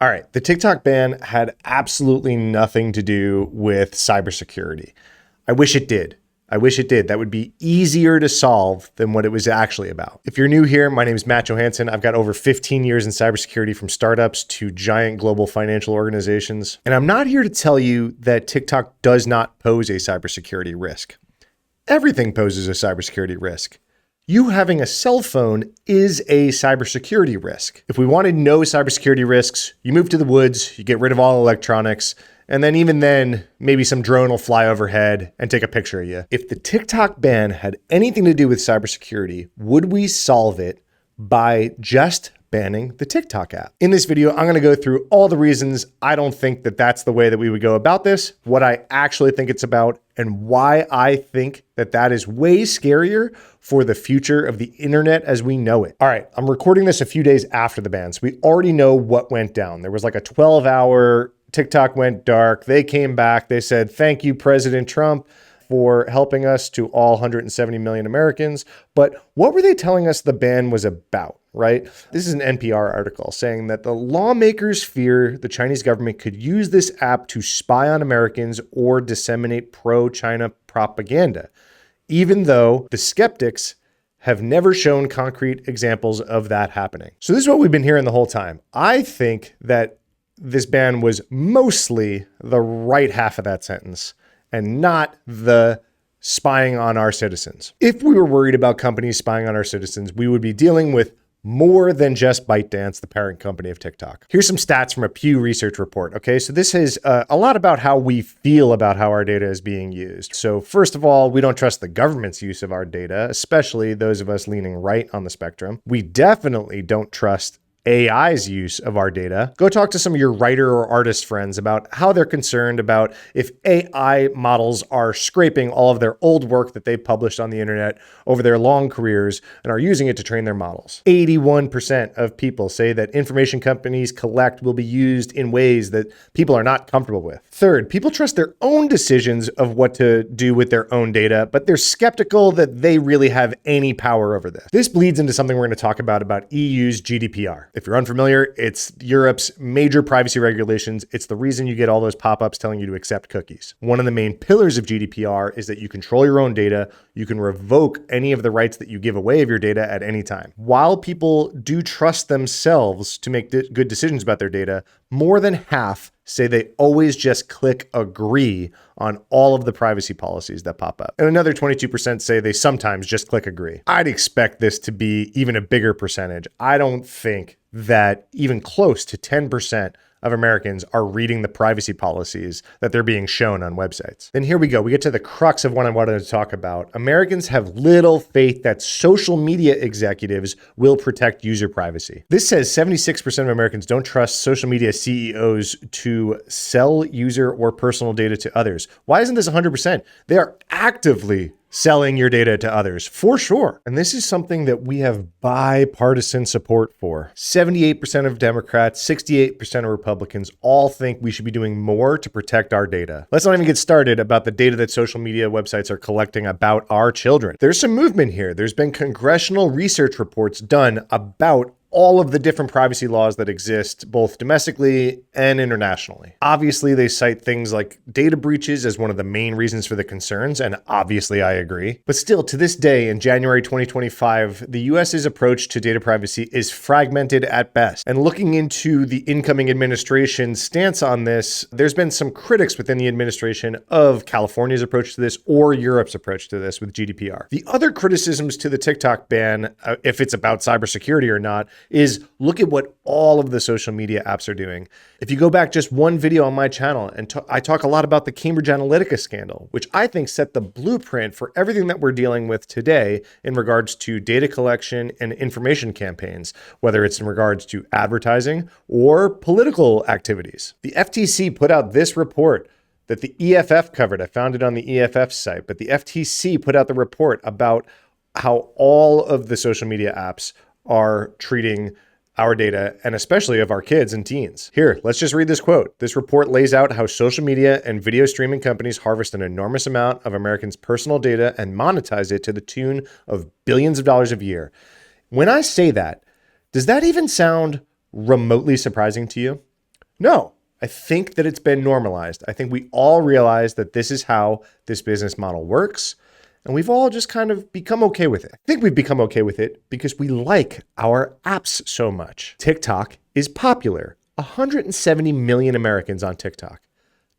All right, the TikTok ban had absolutely nothing to do with cybersecurity. I wish it did. I wish it did. That would be easier to solve than what it was actually about. If you're new here, my name is Matt Johansson. I've got over 15 years in cybersecurity, from startups to giant global financial organizations. And I'm not here to tell you that TikTok does not pose a cybersecurity risk. Everything poses a cybersecurity risk. You having a cell phone is a cybersecurity risk. If we wanted no cybersecurity risks, you move to the woods, you get rid of all electronics, and then even then, maybe some drone will fly overhead and take a picture of you. If the TikTok ban had anything to do with cybersecurity, would we solve it by just banning the TikTok app? In this video, I'm gonna go through all the reasons I don't think that that's the way that we would go about this, what I actually think it's about, and why I think that that is way scarier for the future of the internet as we know it. All right, I'm recording this a few days after the ban, so we already know what went down. There was like a 12-hour TikTok went dark. They came back. They said, "Thank you, President Trump, for helping us to all 170 million Americans." But what were they telling us the ban was about, right? This is an NPR article saying that the lawmakers fear the Chinese government could use this app to spy on Americans or disseminate pro-China propaganda, even though the skeptics have never shown concrete examples of that happening. So this is what we've been hearing the whole time. I think that this ban was mostly the right half of that sentence and not the spying on our citizens. If we were worried about companies spying on our citizens, we would be dealing with more than just ByteDance, the parent company of TikTok. Here's some stats from a Pew Research report. Okay, so this is a lot about how we feel about how our data is being used. So first of all, we don't trust the government's use of our data, especially those of us leaning right on the spectrum. We definitely don't trust AI's use of our data. Go talk to some of your writer or artist friends about how they're concerned about if AI models are scraping all of their old work that they've published on the internet over their long careers and are using it to train their models. 81% of people say that information companies collect will be used in ways that people are not comfortable with. Third, people trust their own decisions of what to do with their own data, but they're skeptical that they really have any power over this. This bleeds into something we're going to talk about EU's GDPR. If you're unfamiliar, it's Europe's major privacy regulations. It's the reason you get all those pop-ups telling you to accept cookies. One of the main pillars of GDPR is that you control your own data. You can revoke any of the rights that you give away of your data at any time. While people do trust themselves to make good decisions about their data, more than half say they always just click agree on all of the privacy policies that pop up. And another 22% say they sometimes just click agree. I'd expect this to be even a bigger percentage. I don't think that even close to 10% of Americans are reading the privacy policies that they're being shown on websites. Then here we go. We get to the crux of what I wanted to talk about. Americans have little faith that social media executives will protect user privacy. This says 76% of Americans don't trust social media CEOs to sell user or personal data to others. Why isn't this 100%? They are actively selling your data to others, for sure. And this is something that we have bipartisan support for. 78% of Democrats, 68% of Republicans all think we should be doing more to protect our data. Let's not even get started about the data that social media websites are collecting about our children. There's some movement here. There's been congressional research reports done about all of the different privacy laws that exist, both domestically and internationally. Obviously, they cite things like data breaches as one of the main reasons for the concerns, and obviously I agree. But still, to this day, in January 2025, the US's approach to data privacy is fragmented at best. And looking into the incoming administration's stance on this, there's been some critics within the administration of California's approach to this or Europe's approach to this with GDPR. The other criticisms to the TikTok ban, if it's about cybersecurity or not, is look at what all of the social media apps are doing. If you go back just one video on my channel, and I talk a lot about the Cambridge Analytica scandal, which I think set the blueprint for everything that we're dealing with today in regards to data collection and information campaigns, whether it's in regards to advertising or political activities. The FTC put out this report that the EFF covered. I found it on the EFF site, but the FTC put out the report about how all of the social media apps are treating our data, and especially of our kids and teens. Here, let's just read this quote. This report lays out how social media and video streaming companies harvest an enormous amount of Americans' personal data and monetize it to the tune of billions of dollars a year. When I say that, does that even sound remotely surprising to you? No, I think that it's been normalized. I think we all realize that this is how this business model works, and we've all just kind of become okay with it. I think we've become okay with it because we like our apps so much. TikTok is popular. 170 million Americans on TikTok.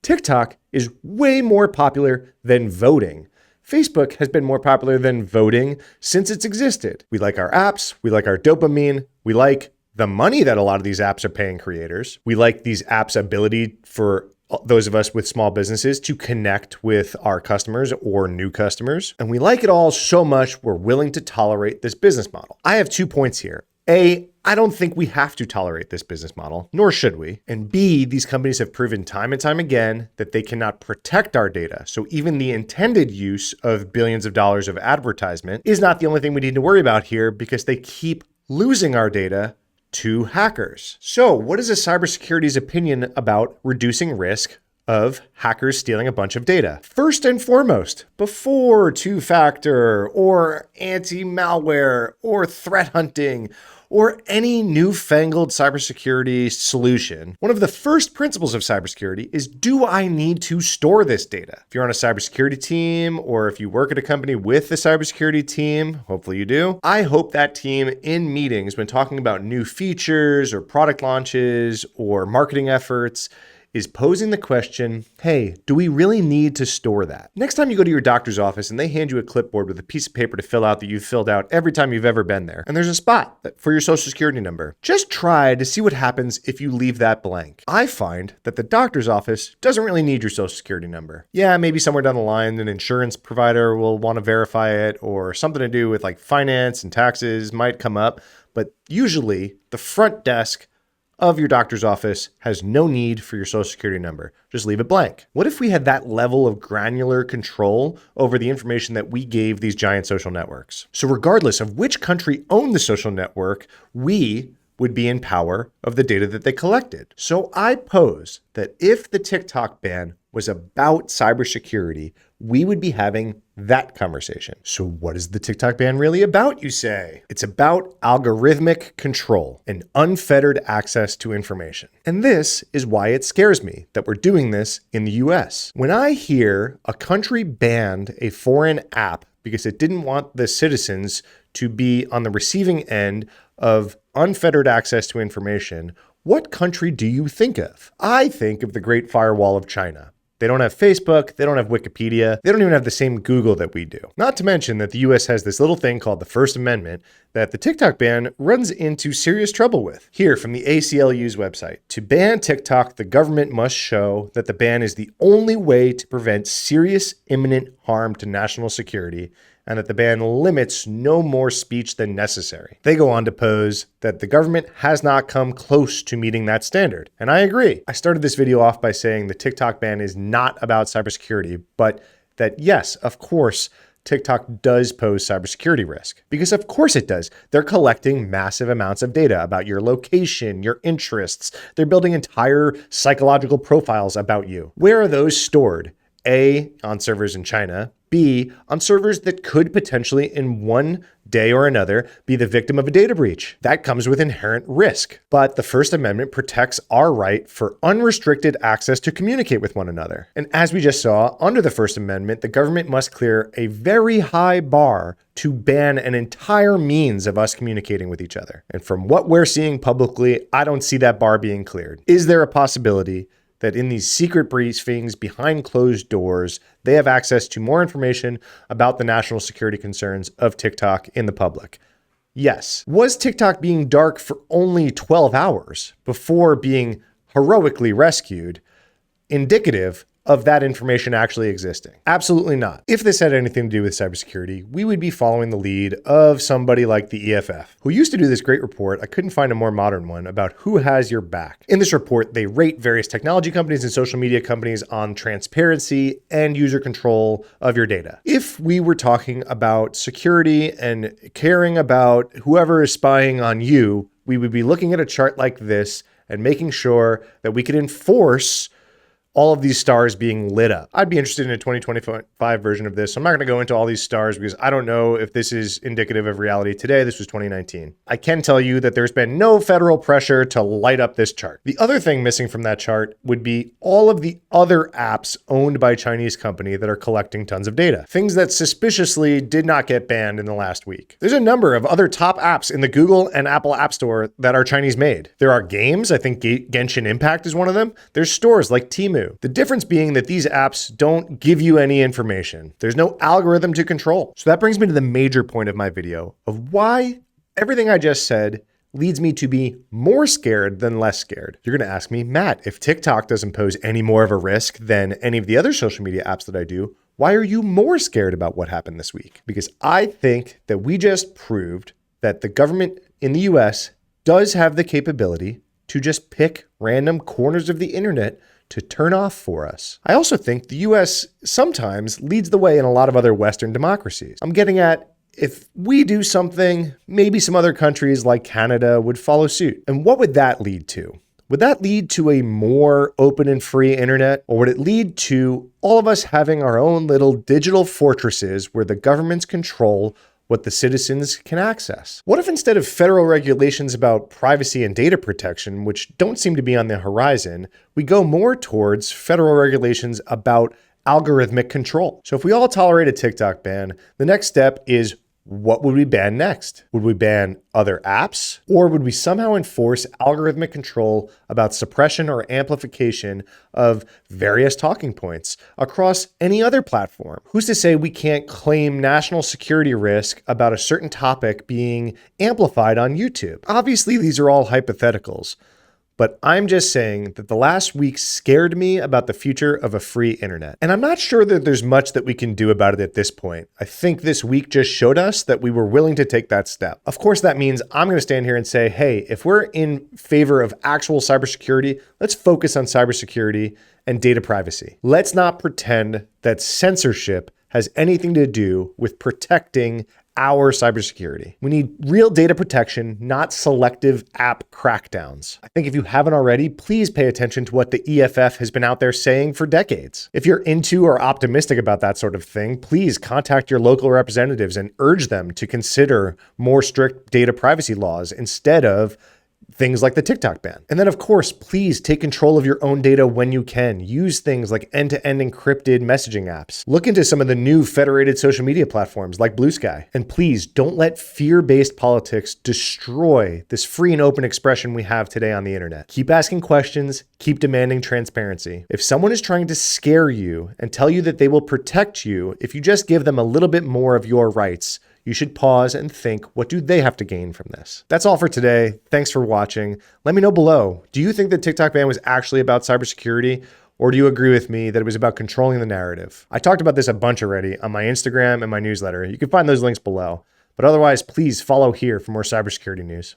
TikTok is way more popular than voting. Facebook has been more popular than voting since it's existed. We like our apps. We like our dopamine. We like the money that a lot of these apps are paying creators. We like these apps' ability for those of us with small businesses to connect with our customers or new customers. And we like it all so much, we're willing to tolerate this business model. I have 2 points here. A, I don't think we have to tolerate this business model, nor should we. And B, these companies have proven time and time again that they cannot protect our data. So even the intended use of billions of dollars of advertisement is not the only thing we need to worry about here, because they keep losing our data to hackers. So what is a cybersecurity's opinion about reducing risk of hackers stealing a bunch of data? First and foremost, before two-factor or anti-malware or threat hunting or any newfangled cybersecurity solution, one of the first principles of cybersecurity is, do I need to store this data? If you're on a cybersecurity team, or if you work at a company with a cybersecurity team, hopefully you do, I hope that team in meetings, when talking about new features or product launches or marketing efforts, is posing the question, hey, do we really need to store that? Next time you go to your doctor's office and they hand you a clipboard with a piece of paper to fill out that you've filled out every time you've ever been there, and there's a spot for your social security number, just try to see what happens if you leave that blank. I find that the doctor's office doesn't really need your social security number. Yeah, maybe somewhere down the line, an insurance provider will want to verify it, or something to do with like finance and taxes might come up, but usually the front desk of your doctor's office has no need for your social security number. Just leave it blank. What if we had that level of granular control over the information that we gave these giant social networks? So regardless of which country owned the social network, we would be in power of the data that they collected. So I pose that if the TikTok ban was about cybersecurity, we would be having that conversation. So what is the TikTok ban really about, you say? It's about algorithmic control and unfettered access to information. And this is why it scares me that we're doing this in the US. When I hear a country banned a foreign app because it didn't want the citizens to be on the receiving end of unfettered access to information, what country do you think of? I think of the Great Firewall of China. They don't have Facebook, they don't have Wikipedia, they don't even have the same Google that we do. Not to mention that the US has this little thing called the First Amendment that the TikTok ban runs into serious trouble with. Here from the ACLU's website, to ban TikTok, the government must show that the ban is the only way to prevent serious imminent harm to national security, and that the ban limits no more speech than necessary. They go on to pose that the government has not come close to meeting that standard. And I agree. I started this video off by saying the TikTok ban is not about cybersecurity, but that yes, of course, TikTok does pose cybersecurity risk. Because of course it does. They're collecting massive amounts of data about your location, your interests. They're building entire psychological profiles about you. Where are those stored? A, on servers in China. B, on servers that could potentially in one day or another be the victim of a data breach. That comes with inherent risk. But the First Amendment protects our right for unrestricted access to communicate with one another. And as we just saw, under the First Amendment, the government must clear a very high bar to ban an entire means of us communicating with each other. And from what we're seeing publicly, I don't see that bar being cleared. Is there a possibility that in these secret briefings behind closed doors, they have access to more information about the national security concerns of TikTok in the public? Yes. Was TikTok being dark for only 12 hours before being heroically rescued indicative of that information actually existing? Absolutely not. If this had anything to do with cybersecurity, we would be following the lead of somebody like the EFF, who used to do this great report. I couldn't find a more modern one about who has your back. In this report, they rate various technology companies and social media companies on transparency and user control of your data. If we were talking about security and caring about whoever is spying on you, we would be looking at a chart like this and making sure that we could enforce all of these stars being lit up. I'd be interested in a 2025 version of this. So I'm not going to go into all these stars because I don't know if this is indicative of reality today. This was 2019. I can tell you that there's been no federal pressure to light up this chart. The other thing missing from that chart would be all of the other apps owned by Chinese company that are collecting tons of data. Things that suspiciously did not get banned in the last week. There's a number of other top apps in the Google and Apple App Store that are Chinese made. There are games. I think Genshin Impact is one of them. There's stores like Temu. The difference being that these apps don't give you any information. There's no algorithm to control. So that brings me to the major point of my video of why everything I just said leads me to be more scared than less scared. You're going to ask me, Matt, if TikTok doesn't pose any more of a risk than any of the other social media apps that I do, why are you more scared about what happened this week? Because I think that we just proved that the government in the US does have the capability to just pick random corners of the internet to turn off for us. I also think the US sometimes leads the way in a lot of other Western democracies. I'm getting at, if we do something, maybe some other countries like Canada would follow suit. And what would that lead to? Would that lead to a more open and free internet? Or would it lead to all of us having our own little digital fortresses where the governments control what the citizens can access? What if instead of federal regulations about privacy and data protection, which don't seem to be on the horizon, we go more towards federal regulations about algorithmic control? So if we all tolerate a TikTok ban, the next step is, what would we ban next? Would we ban other apps? Or would we somehow enforce algorithmic control about suppression or amplification of various talking points across any other platform? Who's to say we can't claim national security risk about a certain topic being amplified on YouTube? Obviously, these are all hypotheticals. But I'm just saying that the last week scared me about the future of a free internet. And I'm not sure that there's much that we can do about it at this point. I think this week just showed us that we were willing to take that step. Of course, that means I'm going to stand here and say, hey, if we're in favor of actual cybersecurity, let's focus on cybersecurity and data privacy. Let's not pretend that censorship has anything to do with protecting our cybersecurity. We need real data protection, not selective app crackdowns. I think if you haven't already, please pay attention to what the EFF has been out there saying for decades. If you're into or optimistic about that sort of thing, please contact your local representatives and urge them to consider more strict data privacy laws instead of things like the TikTok ban. And then, of course, please take control of your own data when you can. Use things like end-to-end encrypted messaging apps. Look into some of the new federated social media platforms like Blue Sky. And please don't let fear-based politics destroy this free and open expression we have today on the internet. Keep asking questions, keep demanding transparency. If someone is trying to scare you and tell you that they will protect you if you just give them a little bit more of your rights, you should pause and think, what do they have to gain from this? That's all for today. Thanks for watching. Let me know below. Do you think the TikTok ban was actually about cybersecurity? Or do you agree with me that it was about controlling the narrative? I talked about this a bunch already on my Instagram and my newsletter. You can find those links below. But otherwise, please follow here for more cybersecurity news.